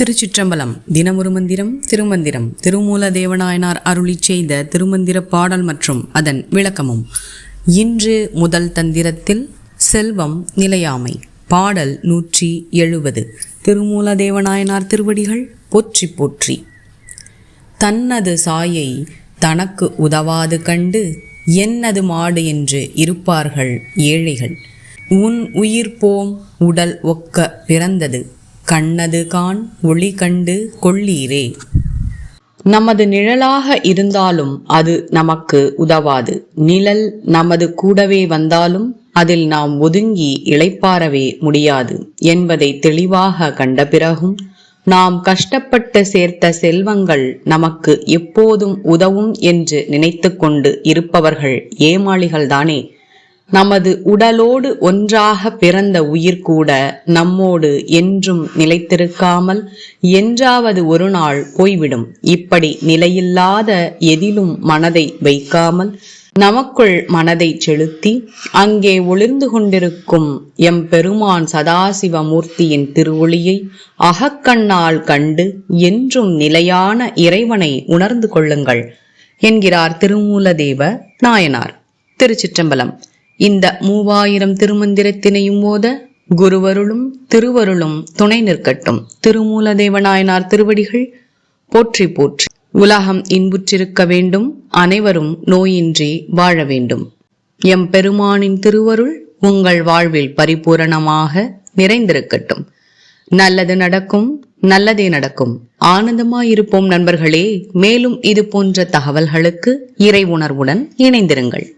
திருச்சிற்றம்பலம். தினமொரு மந்திரம் திருமந்திரம். திருமூல தேவநாயனார் அருளி செய்த திருமந்திர பாடல் மற்றும் அதன் விளக்கமும். இன்று முதல் தந்திரத்தில் செல்வம் நிலையாமை. பாடல் 170. திருமூல தேவநாயனார் திருவடிகள் போற்றி போற்றி. தன்னது சாயை தனக்கு உதவாது கண்டு என்னது மாடு என்று இருப்பார்கள் ஏழைகள். உன் உயிர் போம் உடல் ஒக்க பிறந்தது கண்ணது கான் ஒளி கண்டு கொள்ளீரே. நமது நிழலாக இருந்தாலும் அது நமக்கு உதவாது. நிழல் நமது கூடவே வந்தாலும் அதில் நாம் ஒதுங்கி இளைப்பாறவே முடியாது என்பதை தெளிவாக கண்ட பிறகும் நாம் கஷ்டப்பட்டு சேர்த்த செல்வங்கள் நமக்கு எப்போதும் உதவும் என்று நினைத்து கொண்டு இருப்பவர்கள் ஏமாளிகள்தானே. நமது உடலோடு ஒன்றாக பிறந்த உயிர் கூட நம்மோடு என்றும் நிலைத்திருக்காமல் என்றாவது ஒரு நாள் போய்விடும். இப்படி நிலையில்லாத எதிலும் மனதை வைக்காமல் நமக்குள் மனதை செலுத்தி அங்கே ஒளிர்ந்து கொண்டிருக்கும் எம் பெருமான் சதாசிவமூர்த்தியின் திருவொளியை அகக்கண்ணால் கண்டு என்றும் நிலையான இறைவனை உணர்ந்து கொள்ளுங்கள் என்கிறார் திருமூலதேவ நாயனார். திருச்சிற்றம்பலம். இந்த 3000 திருமந்திரத்தினையும் ஓத குருவருளும் திருவருளும் துணை நிற்கட்டும். திருமூலதேவநாயனார் திருவடிகள் போற்றி போற்றி. உலகம் இன்புற்றிருக்க வேண்டும், அனைவரும் நோயின்றி வாழ வேண்டும். எம் பெருமானின் திருவருள் உங்கள் வாழ்வில் பரிபூரணமாக நிறைந்திருக்கட்டும். நல்லது நடக்கும், நல்லதே நடக்கும். ஆனந்தமாயிருப்போம் நண்பர்களே. மேலும் இது போன்ற தகவல்களுக்கு இறை உணர்வுடன் இணைந்திருங்கள்.